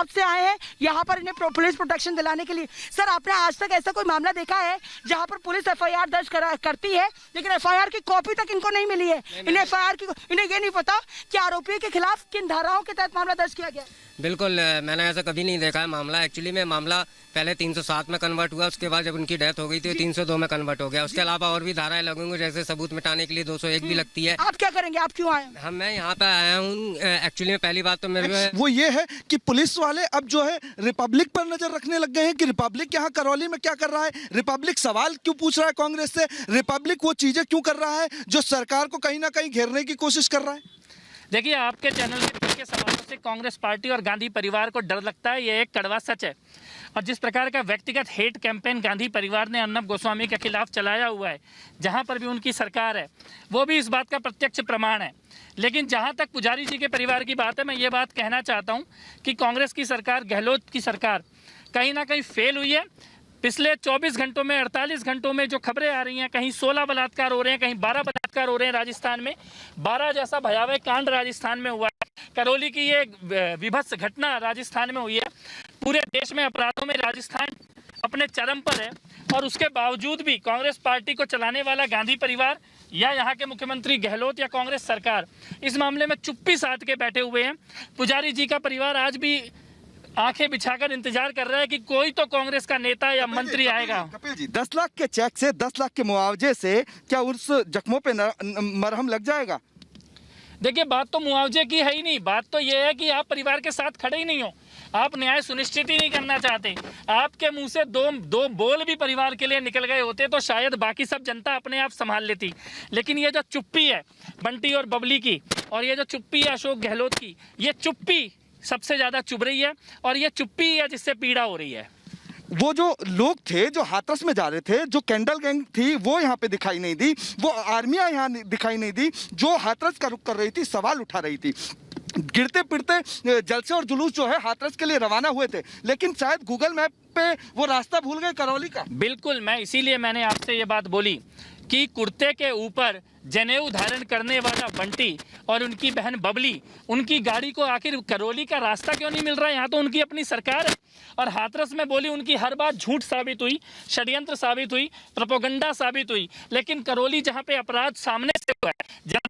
South से आए हैं यहाँ पर इन्हें पुलिस प्रोटेक्शन दिलाने के लिए। सर, आपने आज तक ऐसा कोई मामला देखा है जहाँ पर पुलिस FIR दर्ज करती है लेकिन FIR की कॉपी तक इनको नहीं मिली है? इन्हें ये नहीं पता कि आरोपी के खिलाफ किन धाराओं के तहत मामला दर्ज किया गया? बिल्कुल, मैंने ऐसा कभी नहीं देखा है मामला। एक्चुअली में मामला पहले 307 में कन्वर्ट हुआ, उसके बाद जब उनकी डेथ हो गई थी 302 में कन्वर्ट हो गया। उसके अलावा और भी धाराएं लगेंगी, जैसे सबूत मिटाने के लिए 201 भी लगती है। आप क्या करेंगे? आप क्यों आए? मैं यहाँ पे आया हूँ एक्चुअली में पहली बात तो मेरे वो ये है कि पुलिस वाले अब जो है रिपब्लिक पर नजर रखने लग गए हैं कि रिपब्लिक यहाँ करौली में क्या कर रहा है, रिपब्लिक सवाल क्यों पूछ रहा है कांग्रेस से, रिपब्लिक वो चीजें क्यों कर रहा है जो सरकार को कहीं ना कहीं घेरने की कोशिश कर रहा है। देखिए, आपके चैनल के सवालों से कांग्रेस पार्टी और गांधी परिवार को डर लगता है, ये एक कड़वा सच है। और जिस प्रकार का व्यक्तिगत हेट कैंपेन गांधी परिवार ने अर्नब गोस्वामी के खिलाफ चलाया हुआ है, जहां पर भी उनकी सरकार है, वो भी इस बात का प्रत्यक्ष प्रमाण है। लेकिन जहां तक पुजारी जी के परिवार की बात है, मैं ये बात कहना चाहता हूं कि कांग्रेस की सरकार, गहलोत की सरकार कहीं ना कहीं फेल हुई है। पिछले 24 घंटों में, 48 घंटों में जो खबरें आ रही हैं, कहीं 16 बलात्कार हो रहे हैं, कहीं 12 बलात्कार हो रहे हैं राजस्थान में, 12 जैसा भयावह कांड राजस्थान में हुआ है। करौली की ये विभत्स घटना राजस्थान में हुई है। पूरे देश में अपराधों में राजस्थान अपने चरम पर है और उसके बावजूद भी कांग्रेस पार्टी को चलाने वाला गांधी परिवार या यहाँ के मुख्यमंत्री गहलोत या कांग्रेस सरकार इस मामले में चुप्पी साध के बैठे हुए हैं। पुजारी जी का परिवार आज भी आंखें बिछाकर इंतजार कर रहा है कि कोई तो कांग्रेस का नेता या मंत्री आएगा। कपिल जी, 10 लाख के चेक से, 10 लाख के मुआवजे से क्या उस जख्मों पे मरहम लग जाएगा? देखिए, बात तो मुआवजे की है ही नहीं, बात तो ये है कि आप परिवार के साथ खड़े ही नहीं हो, आप न्याय सुनिश्चित ही नहीं करना चाहते। आपके मुंह से दो बोल भी परिवार के लिए निकल गए होते तो शायद बाकी सब जनता अपने आप संभाल लेती। लेकिन ये जो चुप्पी है बंटी और बबली की, और ये जो चुप्पी है अशोक गहलोत की, ये चुप्पी सबसे ज्यादा चुभ रही है और ये चुप्पी है जिससे पीड़ा हो रही है। वो जो लोग थे जो हाथरस में जा रहे थे, जो कैंडल गैंग थी वो यहाँ पे दिखाई नहीं दी, वो आर्मियां यहाँ दिखाई नहीं दी, जो हाथरस का रुख कर रही थी, सवाल उठा रही थी। गिरते पिटते जलसे और जुलूस जो है हाथरस के लिए रवाना हुए थे, लेकिन शायद गूगल मैप पे वो रास्ता भूल गए करौली का। बिल्कुल, इसीलिए मैंने आपसे ये बात बोली कि कुर्ते के ऊपर जनेऊ धारण करने वाला बंटी और उनकी बहन बबली, उनकी गाड़ी को आखिर करौली का रास्ता क्यों नहीं मिल रहा है? यहाँ तो उनकी अपनी सरकार है। और हाथरस में बोली उनकी हर बात झूठ साबित हुई, षड्यंत्र साबित हुई, प्रोपेगेंडा साबित हुई। लेकिन करौली जहाँ पे अपराध सामने से हुआ है, जहाँ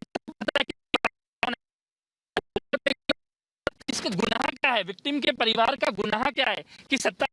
इसका गुनाह क्या है, विक्टिम के परिवार का गुनाह क्या है कि सत्ता,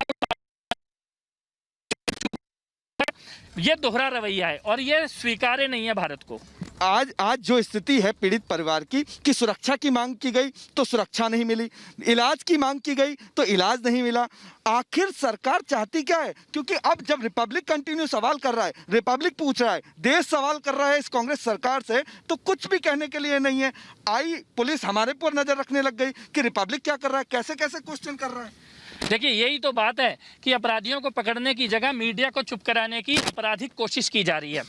ये दोहरा रवैया है और ये स्वीकार्य नहीं है भारत को। आज जो स्थिति है पीड़ित परिवार की कि सुरक्षा की मांग की गई तो सुरक्षा नहीं मिली, इलाज की मांग की गई तो इलाज नहीं मिला। आखिर सरकार चाहती क्या है? क्योंकि अब जब रिपब्लिक कंटिन्यू सवाल कर रहा है, रिपब्लिक पूछ रहा है, देश सवाल कर रहा है इस कांग्रेस सरकार से, तो कुछ भी कहने के लिए नहीं है। आई पुलिस हमारे पर नजर रखने लग गई कि रिपब्लिक क्या कर रहा है, कैसे कैसे क्वेश्चन कर रहा है। देखिए, यही तो बात है कि अपराधियों को पकड़ने की जगह मीडिया को चुप कराने की आपराधिक कोशिश की जा रही है।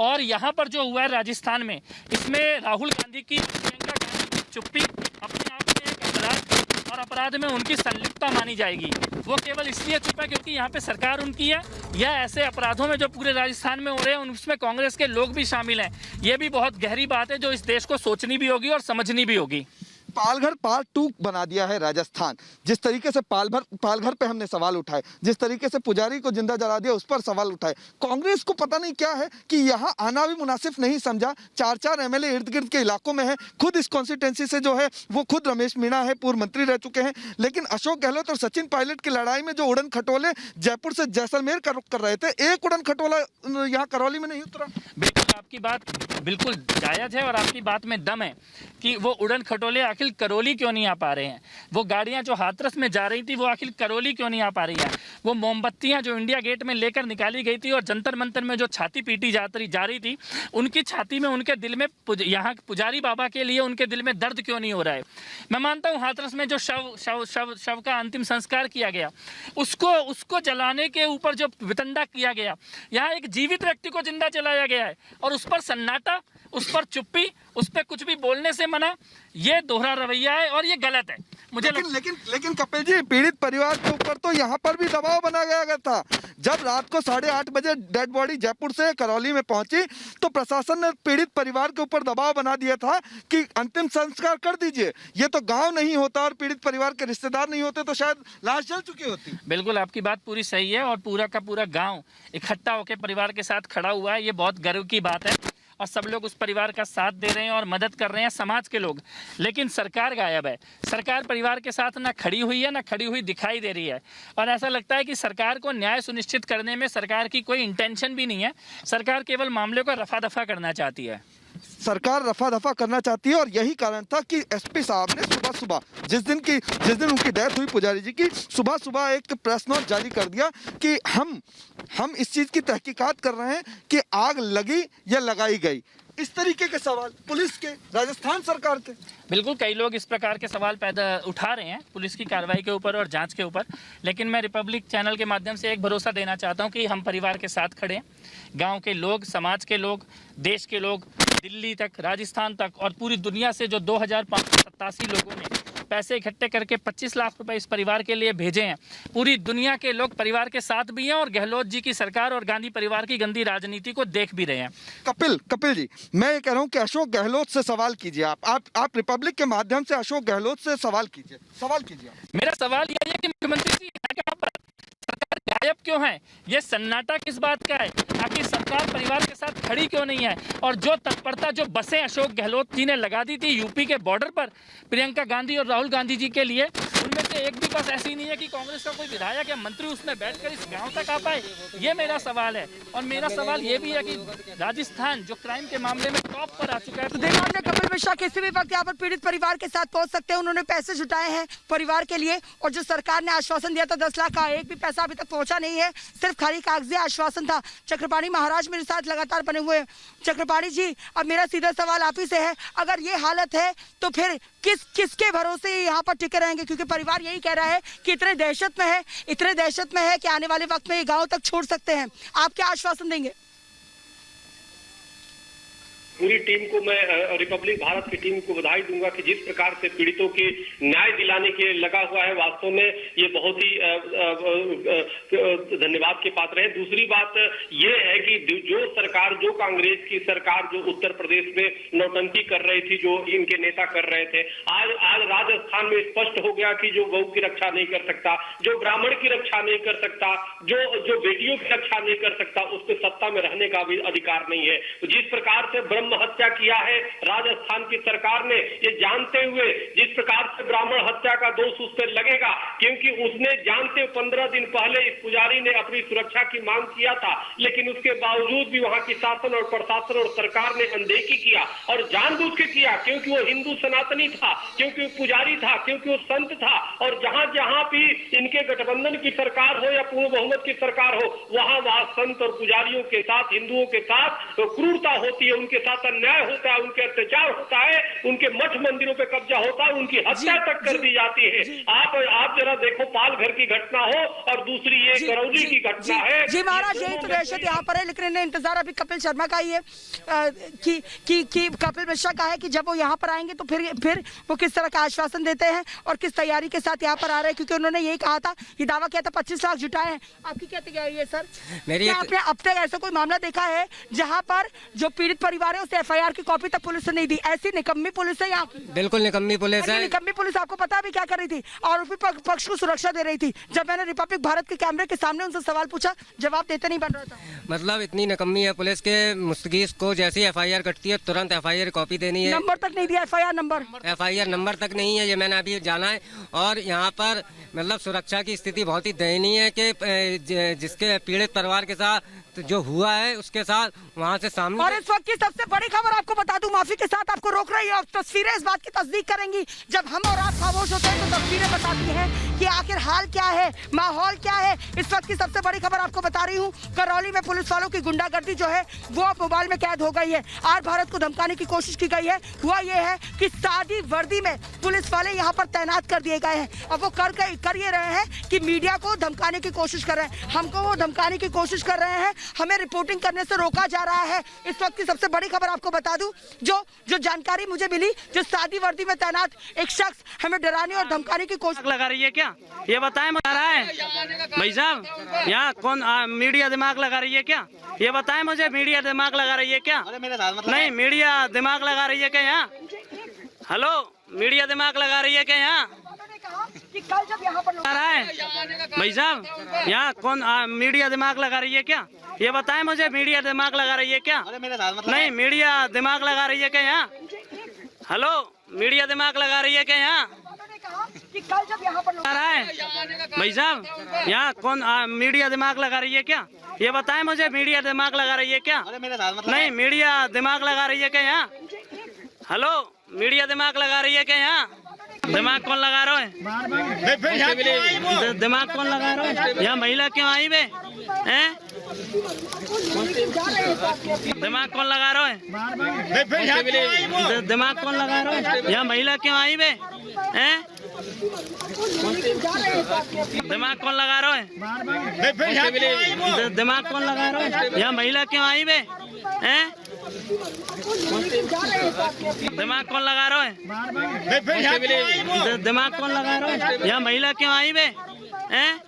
और यहाँ पर जो हुआ है राजस्थान में, इसमें राहुल गांधी की, प्रियंका गांधी की चुप्पी अपने आप में एक अपराध और अपराध में उनकी संलिप्तता मानी जाएगी। वो केवल इसलिए चुप है क्योंकि यहाँ पे सरकार उनकी है, या ऐसे अपराधों में जो पूरे राजस्थान में हो रहे हैं उसमें कांग्रेस के लोग भी शामिल हैं। ये भी बहुत गहरी बात है जो इस देश को सोचनी भी होगी और समझनी भी होगी। पालघर पार्ट 2 बना दिया है राजस्थान। जिस तरीके से पालघर पे हमने सवाल उठाए, जिस तरीके से पुजारी को जिंदा जला दिया उस पर सवाल उठाए, कांग्रेस को पता नहीं क्या है कि यहाँ आना भी मुनासिब नहीं समझा। 4 एमएलए इर्द गिर्द के इलाकों में है, खुद इस कॉन्स्टिट्यूंसी से जो है वो खुद रमेश मीणा है, पूर्व मंत्री रह चुके हैं। लेकिन अशोक गहलोत और सचिन पायलट की लड़ाई में जो उड़न खटोले जयपुर से जैसलमेर का रुख कर रहे थे, एक उड़न खटोला यहाँ करौली में नहीं उतरा। बिल्कुल, आपकी बात बिल्कुल जायज है और आपकी बात में दम है कि वो उड़न खटोले आखिर करौली क्यों नहीं आ पा रहे हैं। वो गाड़ियां जो हाथरस में जा रही थी वो आखिर करौली क्यों नहीं आ पा रही हैं। वो मोमबत्तियां जो इंडिया गेट में लेकर निकाली गई थी और जंतर मंतर में जो छाती पीटी जा रही थी, उनकी छाती में, उनके दिल में, यहाँ पुजारी बाबा के लिए उनके दिल में दर्द क्यों नहीं हो रहा है। मैं मानता हूँ हाथरस में जो शव का अंतिम संस्कार किया गया, उसको जलाने के ऊपर जो वितंडा किया गया, यहाँ एक जीवित व्यक्ति को जिंदा जलाया गया है और उस पर सन्नाटा, उस पर चुप्पी, उस पर कुछ भी बोलने से मना, ये दोहरा रवैया है और ये गलत है। मुझे लेकिन कपिल जी, पीड़ित परिवार के ऊपर तो यहाँ पर भी दबाव बनाया गया था। जब रात को 8:30 बजे डेड बॉडी जयपुर से करौली में पहुंची तो प्रशासन ने पीड़ित परिवार के ऊपर दबाव बना दिया था कि अंतिम संस्कार कर दीजिए। ये तो गांव नहीं होता और पीड़ित परिवार के रिश्तेदार नहीं होते तो शायद लाश जल चुकी होती। बिल्कुल आपकी बात पूरी सही है और पूरा का पूरा गांव इकट्ठा होकर परिवार के साथ खड़ा हुआ है। ये बहुत गर्व की बात है और सब लोग उस परिवार का साथ दे रहे हैं और मदद कर रहे हैं, समाज के लोग। लेकिन सरकार गायब है। सरकार परिवार के साथ ना खड़ी हुई है, ना खड़ी हुई दिखाई दे रही है। और ऐसा लगता है कि सरकार को न्याय सुनिश्चित करने में सरकार की कोई इंटेंशन भी नहीं है। सरकार केवल मामले को रफा दफा करना चाहती है। सरकार रफा दफा करना चाहती है और यही कारण था कि एसपी साहब ने सुबह जिस दिन उनकी डेथ हुई पुजारी जी की, सुबह एक प्रेस नोट जारी कर दिया कि हम इस चीज की तहकीकात कर रहे हैं कि आग लगी या लगाई गई। इस तरीके के सवाल पुलिस के, राजस्थान सरकार के, बिल्कुल कई लोग इस प्रकार के सवाल उठा रहे हैं पुलिस की कार्रवाई के ऊपर और जांच के ऊपर। लेकिन मैं रिपब्लिक चैनल के माध्यम से एक भरोसा देना चाहता हूं कि हम परिवार के साथ खड़े हैं। गांव के लोग, समाज के लोग, देश के लोग, दिल्ली तक, राजस्थान तक और पूरी दुनिया से जो 2587 लोगों ने पैसे इकट्ठे करके 25 लाख रुपए इस परिवार के लिए भेजे हैं, पूरी दुनिया के लोग परिवार के साथ भी हैं और गहलोत जी की सरकार और गांधी परिवार की गंदी राजनीति को देख भी रहे हैं। कपिल जी, मैं ये कह रहा हूँ कि अशोक गहलोत से सवाल कीजिए। आप रिपब्लिक के माध्यम से अशोक गहलोत से सवाल कीजिए। मेरा सवाल यह है कि मुख्यमंत्री जी हैं कहाँ पर? सरकार गायब क्यों है? ये सन्नाटा किस बात का है? आखिर सरकार परिवार के साथ खड़ी क्यों नहीं है? और जो तत्परता, जो बसें अशोक गहलोत जी ने लगा दी थी यूपी के बॉर्डर पर प्रियंका गांधी और राहुल गांधी जी के लिए, उनमें से एक भी बस ऐसी नहीं है कि कांग्रेस का कोई विधायक या मंत्री उसमें बैठकर इस गांव तक आ पाए। ये मेरा सवाल है। और मेरा सवाल ये भी है कि राजस्थान जो क्राइम के मामले में टॉप पर आ चुका है, तो देखा आपने, कपिल मिश्रा किसी भी वक्त यहाँ पर पीड़ित परिवार के साथ पहुंच सकते हैं। उन्होंने पैसे जुटाए हैं परिवार के लिए और जो सरकार ने आश्वासन दिया था 10 लाख का, एक भी पैसा अभी तक पहुंचा नहीं है। सिर्फ खाली कागजी आश्वासन था। चक्रपाणी महाराज मेरे साथ लगातार बने हुए हैं। चक्रपाणी जी, अब मेरा सीधा सवाल आप ही से है, अगर ये हालत है तो फिर किसके भरोसे यहाँ पर टिके रहेंगे? क्योंकि परिवार यही कह रहा है कि इतने दहशत में है कि आने वाले वक्त में ये गांव तक छोड़ सकते हैं। आप क्या आश्वासन देंगे? पूरी टीम को मैं, रिपब्लिक भारत की टीम को बधाई दूंगा कि जिस प्रकार से पीड़ितों के न्याय दिलाने के लगा हुआ है। वास्तव में ये बहुत ही धन्यवाद के पात्र है। दूसरी बात ये है कि जो सरकार, जो कांग्रेस की सरकार जो उत्तर प्रदेश में नौटंकी कर रही थी, जो इनके नेता कर रहे थे, आज राजस्थान में स्पष्ट हो गया कि जो गौ की रक्षा नहीं कर सकता, जो ब्राह्मण की रक्षा नहीं कर सकता, जो बेटियों की रक्षा नहीं कर सकता, उसको सत्ता में रहने का भी अधिकार नहीं है। जिस प्रकार से ब्रह्म हत्या किया है राजस्थान की सरकार ने, ये जानते हुए जिस प्रकार से ब्राह्मण हत्या का दोष उस पर लगेगा, क्योंकि उसने जानते 15 दिन पहले इस पुजारी ने अपनी सुरक्षा की मांग किया था, लेकिन उसके बावजूद भी वहां की शासन और प्रशासन और सरकार ने अनदेखी किया और जानबूझ के किया, क्योंकि वो हिंदू सनातनी था, क्योंकि वो पुजारी था, क्योंकि वो संत था। और जहां जहां भी इनके गठबंधन की सरकार हो या पूर्ण बहुमत की सरकार हो, वहां संत और पुजारियों के साथ, हिंदुओं के साथ क्रूरता होती है, उनके साथ अन्याय होता है, उनके अत्याचार होता है, उनके मठ मंदिरों पे कब्जा होता है, उनकी हत्या तक कर दी जाती है। आप जरा देखो, पालघर की घटना हो और दूसरी ये करौली की घटना है। जी महाराज, यही तो दहशत यहाँ पर है। लेकिन इन्हें इंतजार अभी कपिल शर्मा का ही है कि कपिल मिश्रा का है कि जब वो यहाँ पर आएंगे तो फिर वो किस तरह का आश्वासन देते हैं और किस तैयारी के साथ यहाँ पर आ रहे हैं। क्योंकि उन्होंने यही कहा था, ये दावा किया था 25 लाख जुटाए हैं। आपकी क्या तैयारी है सर? क्या आपने अब तक ऐसा कोई मामला देखा है जहाँ पर जो पीड़ित परिवार है उसे FIR की कॉपी तक पुलिस ने नहीं दी? ऐसी निकम्मी पुलिस है यहाँ की। बिल्कुल निकम्मी पुलिस है। निकम्मी पुलिस आपको पता है अभी क्या कर रही थी? आरोपी पक्ष को सुरक्षा दे रही थी। जब मैंने रिपब्लिक भारत के कैमरे के सामने उनसे सवाल पूछा, जवाब देते नहीं बन रहा था। मतलब इतनी निकम्मी है पुलिस के, मुस्तकीस को जैसी FIR कटती है तुरंत FIR कॉपी देनी है। नंबर तक नहीं दिया, FIR नंबर तक नहीं है, ये मैंने अभी जाना है। और यहाँ पर मतलब सुरक्षा की स्थिति बहुत ही दयनीय है कि जिसके पीड़ित परिवार के साथ जो हुआ है उसके साथ वहाँ से सामने। और इस वक्त की सबसे बड़ी खबर आपको बता दूं, माफी के साथ आपको रोक रही है और तस्वीरें इस बात की तस्दीक करेंगी। जब हम और आप खामोश होते हैं तो तस्वीरें बताती हैं कि आखिर हाल क्या है, माहौल क्या है। इस वक्त की सबसे बड़ी खबर आपको बता रही हूँ, करौली में पुलिस वालों की गुंडागर्दी जो है वो अब मोबाइल में कैद हो गई है। आर भारत को धमकाने की कोशिश की गई है। हुआ ये है कि सादी वर्दी में पुलिस वाले यहाँ पर तैनात कर दिए गए हैं। अब वो कर ये रहे हैं कि मीडिया को धमकाने की कोशिश कर रहे हैं, हमको वो धमकाने की कोशिश कर रहे हैं, हमें रिपोर्टिंग करने से रोका जा रहा है। इस वक्त की सबसे बड़ी खबर और आपको बता दूं, जो जानकारी मुझे मिली, जो सादी वर्दी में तैनात एक शख्स हमें डराने और धमकाने की कोशिश लगा रही है क्या, ये बताएं। मुझे रहा है भाई साहब, यहाँ कौन मीडिया दिमाग लगा रही है क्या, ये बताएं मुझे। मीडिया दिमाग लगा रही है क्या? नहीं, मीडिया दिमाग लगा रही है क्या यहाँ? हेलो, मीडिया दिमाग लगा रही है क्या यहाँ? कि कल जब यहाँ पर रहा है भाई साहब, यहाँ कौन मीडिया दिमाग लगा रही है क्या, ये बताएं मुझे। मीडिया दिमाग लगा रही है क्या? नहीं, मीडिया दिमाग लगा रही है क्या यहाँ? हेलो, मीडिया दिमाग लगा रही है क्या यहाँ? कि कल जब यहाँ पर रहा है भाई साहब, यहाँ कौन मीडिया दिमाग लगा रही है क्या, ये बताएं मुझे। मीडिया दिमाग लगा रही है क्या? नहीं, मीडिया दिमाग लगा रही है क्या यहाँ? हेलो, मीडिया दिमाग लगा रही है क्या यहाँ? दिमाग कौन लगा रहा है? दिमाग कौन लगा रहा है? यहाँ महिला क्यों आई बे? हैं? दिमाग कौन लगा रहा है? दिमाग कौन लगा रहा है? यहाँ महिला क्यों आई बे? हैं? दिमाग कौन लगा रहा है? दिमाग कौन लगा रहा है? यहाँ महिला क्यों आई बे? हैं? दिमाग कौन लगा रहा है? दिमाग कौन लगा रहा है? यहाँ महिला क्यों आई बे? हैं?